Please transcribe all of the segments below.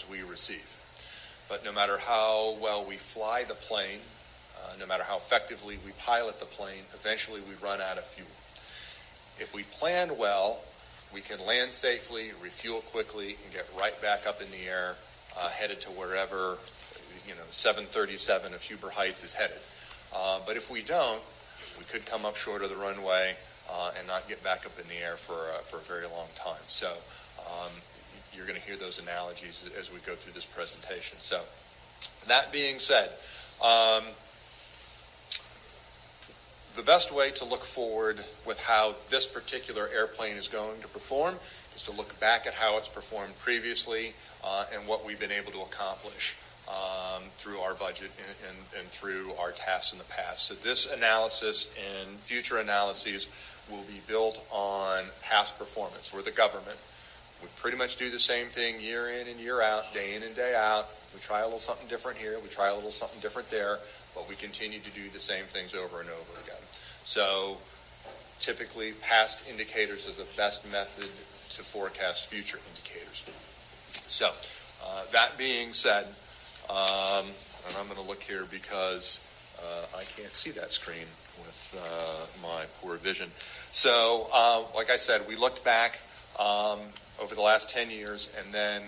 hours we receive. But no matter how well we fly the plane, no matter how effectively we pilot the plane, eventually we run out of fuel. If we plan well, we can land safely, refuel quickly, and get right back up in the air, headed to wherever 737 of Huber Heights is headed. But if we don't, we could come up short of the runway and not get back up in the air for a very long time. So you're going to hear those analogies as we go through this presentation. So that being said, the best way to look forward with how this particular airplane is going to perform is to look back at how it's performed previously and what we've been able to accomplish through our budget and through our tasks in the past. So this analysis and future analyses will be built on past performance. We're the government. We pretty much do the same thing year in and year out, day in and day out. We try a little something different here. We try a little something different there. But we continue to do the same things over and over again. So typically, past indicators are the best method to forecast future indicators. So that being said, and I'm going to look here because I can't see that screen with my poor vision. So like I said, we looked back over the last 10 years and then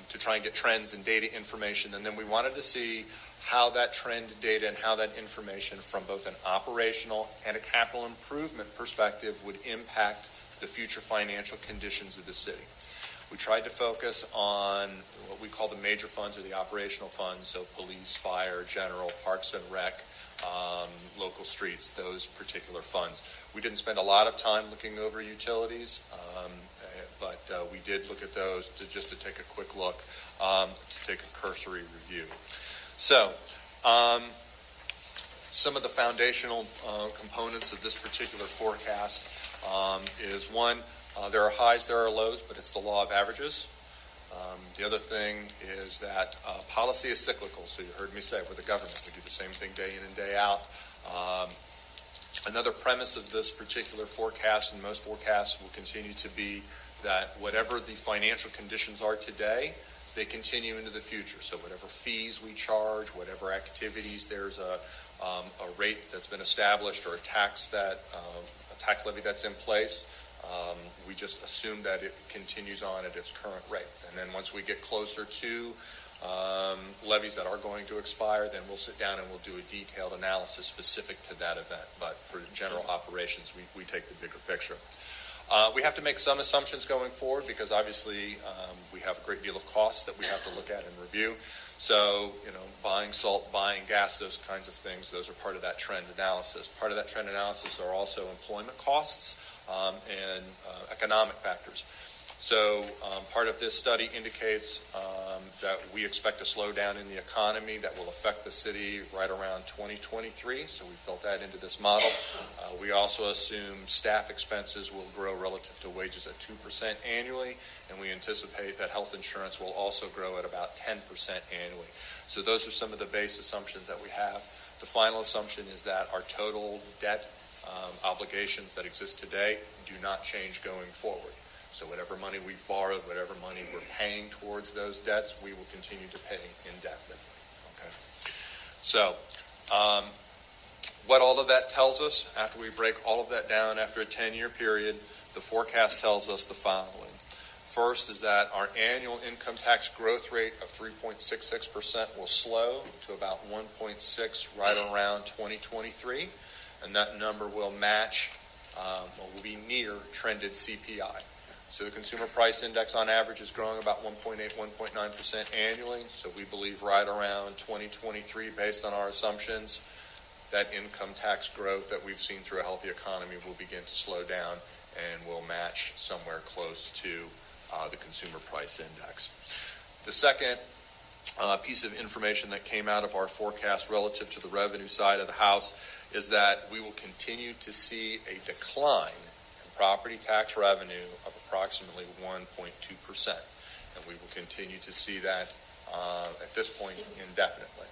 to try and get trends and data information. And then we wanted to see how that trend data and how that information from both an operational and a capital improvement perspective would impact the future financial conditions of the city. We tried to focus on what we call the major funds or the operational funds, so police, fire, general, parks and rec, local streets, those particular funds. We didn't spend a lot of time looking over utilities, but we did look at those just to take a quick look, to take a cursory review. So, some of the foundational components of this particular forecast is one, there are highs, there are lows, but it's the law of averages. The other thing is that policy is cyclical. So you heard me say we're the government. We do the same thing day in and day out. Another premise of this particular forecast, and most forecasts will continue to be that whatever the financial conditions are today, they continue into the future. So whatever fees we charge, whatever activities, there's a rate that's been established or a tax levy that's in place. We just assume that it continues on at its current rate. And then once we get closer to levies that are going to expire, then we'll sit down and we'll do a detailed analysis specific to that event. But for general operations, we take the bigger picture. We have to make some assumptions going forward because obviously we have a great deal of costs that we have to look at and review. So, buying salt, buying gas, those kinds of things, those are part of that trend analysis. Part of that trend analysis are also employment costs and economic factors. So part of this study indicates that we expect a slowdown in the economy that will affect the city right around 2023. So we built that into this model. We also assume staff expenses will grow relative to wages at 2% annually, and we anticipate that health insurance will also grow at about 10% annually. So those are some of the base assumptions that we have. The final assumption is that our total debt obligations that exist today do not change going forward. So whatever money we've borrowed, whatever money we're paying towards those debts, we will continue to pay indefinitely. Okay. So what all of that tells us, after we break all of that down after a 10-year period, the forecast tells us the following. First is that our annual income tax growth rate of 3.66% will slow to about 1.6 right around 2023, and that number will match, will be near trended CPI. So the consumer price index on average is growing about 1.8, 1.9% annually. So we believe right around 2023, based on our assumptions, that income tax growth that we've seen through a healthy economy will begin to slow down and will match somewhere close to the consumer price index. The second piece of information that came out of our forecast relative to the revenue side of the house is that we will continue to see a decline property tax revenue of approximately 1.2%. And we will continue to see that at this point indefinitely.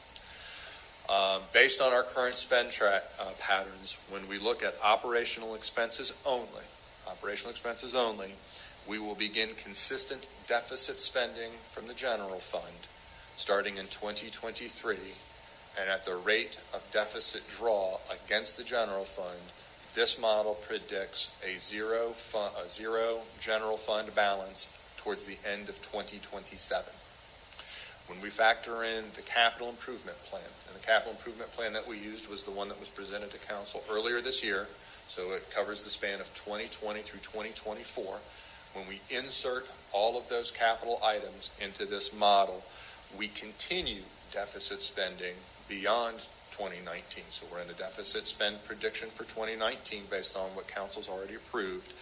Based on our current spend patterns, when we look at operational expenses only, we will begin consistent deficit spending from the general fund starting in 2023, and at the rate of deficit draw against the general fund, this model predicts a zero general fund balance towards the end of 2027. When we factor in the capital improvement plan, and the capital improvement plan that we used was the one that was presented to council earlier this year, so it covers the span of 2020 through 2024. When we insert all of those capital items into this model, we continue deficit spending beyond 2019. So we're in the deficit spend prediction for 2019 based on what council's already approved.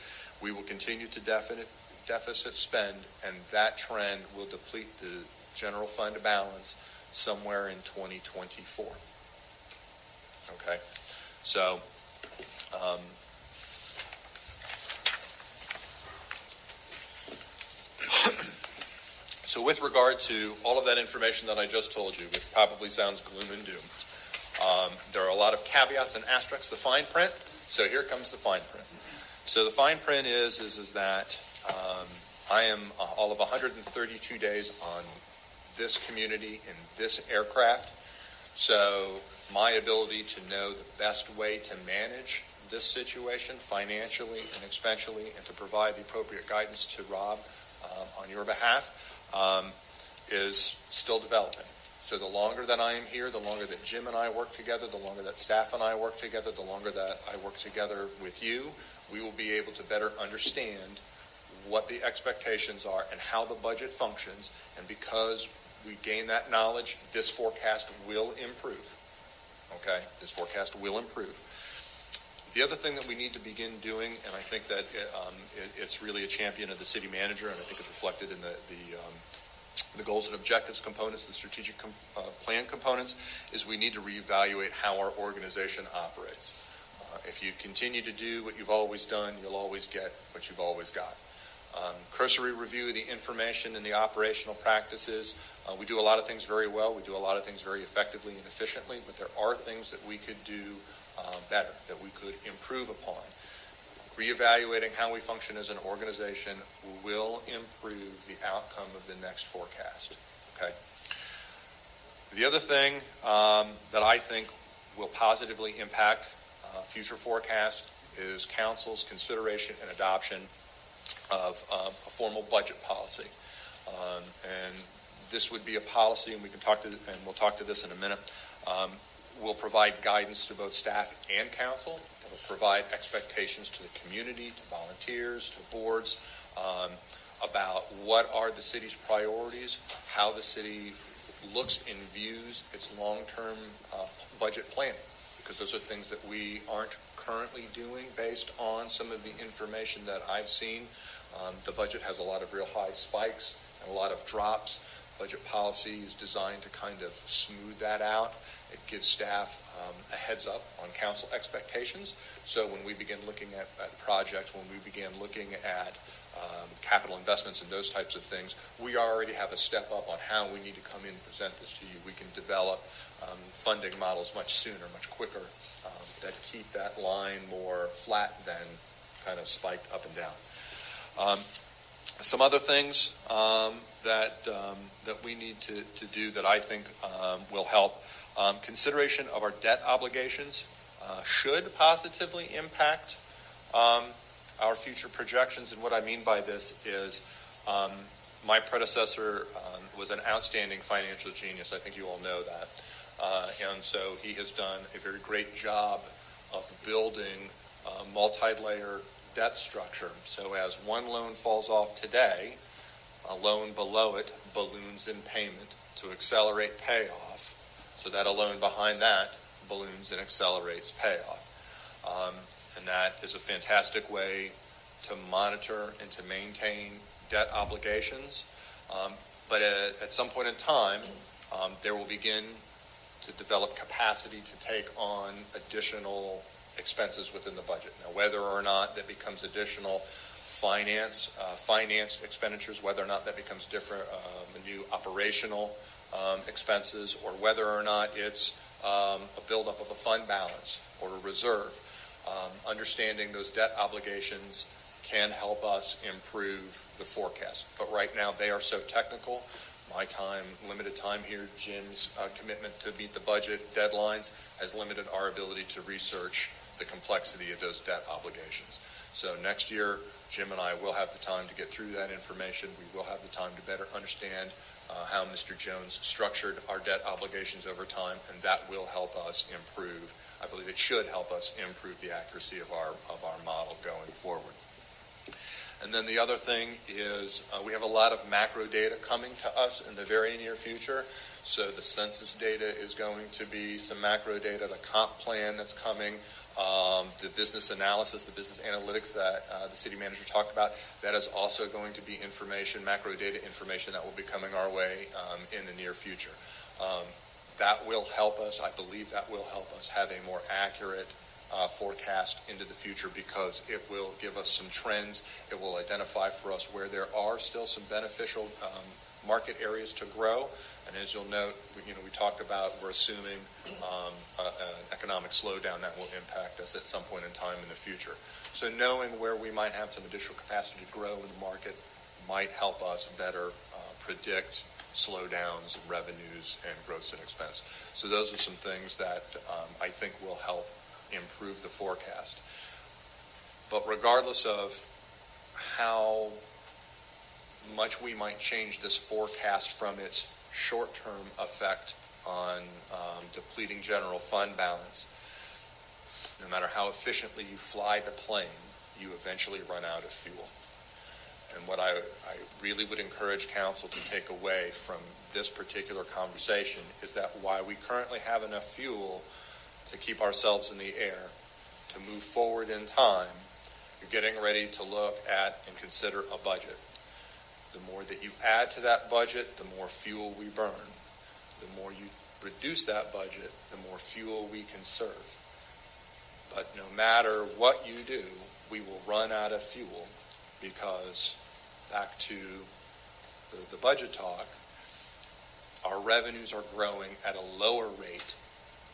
We will continue to deficit spend, and that trend will deplete the general fund balance somewhere in 2024. Okay, so so with regard to all of that information that I just told you, which probably sounds gloom and doom, there are a lot of caveats and asterisks to the fine print. So here comes the fine print. So the fine print is that I am all of 132 days on this community in this aircraft. So my ability to know the best way to manage this situation financially and expensially and to provide the appropriate guidance to Rob on your behalf is still developing. So the longer that I am here, the longer that Jim and I work together, the longer that staff and I work together, the longer that I work together with you, we will be able to better understand what the expectations are and how the budget functions. And because we gain that knowledge, this forecast will improve. Okay? This forecast will improve. The other thing that we need to begin doing, and I think that it's really a champion of the city manager, and I think it's reflected in the goals and objectives components, the strategic plan components, is we need to reevaluate how our organization operates. If you continue to do what you've always done, you'll always get what you've always got. Cursory review of the information and the operational practices. We do a lot of things very well. We do a lot of things very effectively and efficiently, but there are things that we could do better, that we could improve upon. Reevaluating how we function as an organization will improve the outcome of the next forecast. Okay. The other thing that I think will positively impact future forecast is council's consideration and adoption of a formal budget policy, and this would be a policy, and we'll talk to this in a minute. Will provide guidance to both staff and council. It will provide expectations to the community, to volunteers, to boards, about what are the city's priorities, how the city looks and views its long-term budget planning, because those are things that we aren't currently doing based on some of the information that I've seen. The budget has a lot of real high spikes and a lot of drops. Budget policy is designed to kind of smooth that out. It gives staff a heads up on council expectations. So when we begin looking at projects, when we begin looking at capital investments and those types of things, we already have a step up on how we need to come in and present this to you. We can develop funding models much sooner, much quicker, that keep that line more flat than kind of spiked up and down. Some other things that we need to do that I think will help. Consideration of our debt obligations should positively impact our future projections. And what I mean by this is my predecessor was an outstanding financial genius. I think you all know that. And so he has done a very great job of building a multi-layer debt structure. So as one loan falls off today, a loan below it balloons in payment to accelerate payoff. So that a loan behind that balloons and accelerates payoff. And that is a fantastic way to monitor and to maintain debt obligations. But at some point in time, there will begin to develop capacity to take on additional expenses within the budget. Now, whether or not that becomes additional financed expenditures, whether or not that becomes different, new operational expenses, or whether or not it's a buildup of a fund balance or a reserve. Understanding those debt obligations can help us improve the forecast. But right now they are so technical. My time, limited time here, Jim's commitment to meet the budget deadlines has limited our ability to research the complexity of those debt obligations. So next year, Jim and I will have the time to get through that information. We will have the time to better understand how Mr. Jones structured our debt obligations over time, and that will help us improve. I believe it should help us improve the accuracy of our model going forward. And then the other thing is we have a lot of macro data coming to us in the very near future. So the census data is going to be some macro data, the comp plan that's coming, the business analysis, the business analytics that the city manager talked about, that is also going to be information, macro data information that will be coming our way in the near future. That will help us, I believe that will help us have a more accurate forecast into the future, because it will give us some trends. It will identify for us where there are still some beneficial market areas to grow. And as you'll note, we talked about, we're assuming an economic slowdown that will impact us at some point in time in the future. So knowing where we might have some additional capacity to grow in the market might help us better predict slowdowns in revenues and growth in expense. So those are some things that I think will help improve the forecast. But regardless of how much we might change this forecast from its short-term effect on depleting general fund balance, no matter how efficiently you fly the plane, you eventually run out of fuel. And what I really would encourage council to take away from this particular conversation is that while we currently have enough fuel to keep ourselves in the air, to move forward in time, you're getting ready to look at and consider a budget. The more that you add to that budget, the more fuel we burn. The more you reduce that budget, the more fuel we conserve. But no matter what you do, we will run out of fuel, because back to the budget talk, our revenues are growing at a lower rate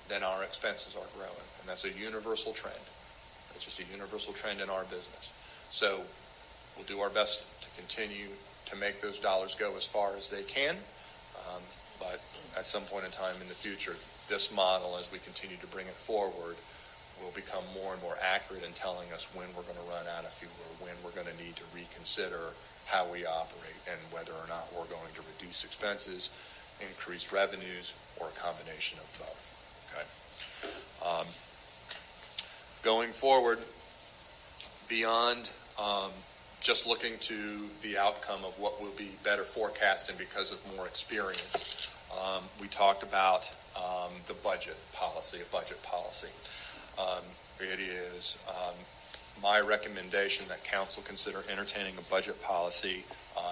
than our expenses are growing. And that's a universal trend. It's just a universal trend in our business. So we'll do our best to continue to make those dollars go as far as they can. But at some point in time in the future, this model, as we continue to bring it forward, will become more and more accurate in telling us when we're going to run out of fuel, or when we're going to need to reconsider how we operate, and whether or not we're going to reduce expenses, increase revenues, or a combination of both. Okay. Going forward, beyond just looking to the outcome of what will be better forecasting because of more experience, we talked about the budget policy, It is my recommendation that council consider entertaining a budget policy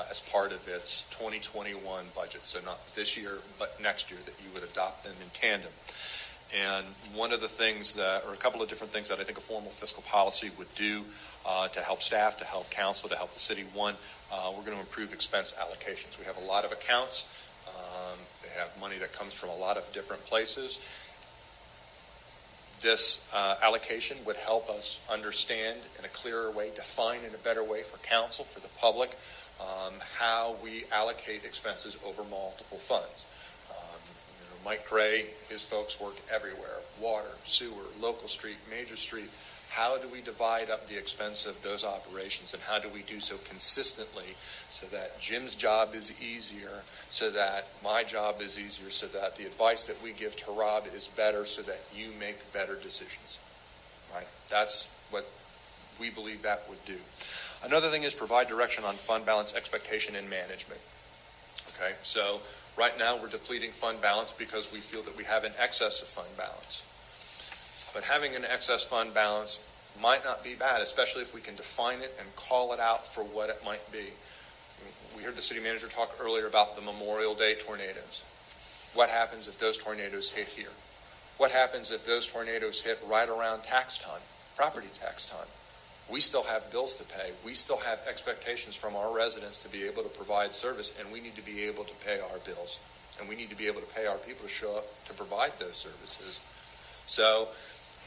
as part of its 2021 budget. So not this year, but next year, that you would adopt them in tandem. And one of the things that, or a couple of different things that I think a formal fiscal policy would do to help staff, to help council, to help the city. One, we're going to improve expense allocations. We have a lot of accounts. They have money that comes from a lot of different places. This allocation would help us understand in a clearer way, define in a better way for council, for the public, how we allocate expenses over multiple funds. Mike Gray, his folks work everywhere: water, sewer, local street, major street. How do we divide up the expense of those operations, and how do we do so consistently so that Jim's job is easier, so that my job is easier, so that the advice that we give to Rob is better, so that you make better decisions, right? That's what we believe that would do. Another thing is provide direction on fund balance, expectation, and management. Okay, so right now we're depleting fund balance because we feel that we have an excess of fund balance. But having an excess fund balance might not be bad, especially if we can define it and call it out for what it might be. We heard the city manager talk earlier about the Memorial Day tornadoes. What happens if those tornadoes hit here? What happens if those tornadoes hit right around tax time, property tax time? We still have bills to pay. We still have expectations from our residents to be able to provide service, and we need to be able to pay our bills. And we need to be able to pay our people to show up to provide those services. So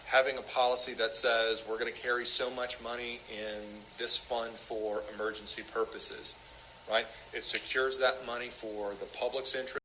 having a policy that says we're going to carry so much money in this fund for emergency purposes, right? It secures that money for the public's interest.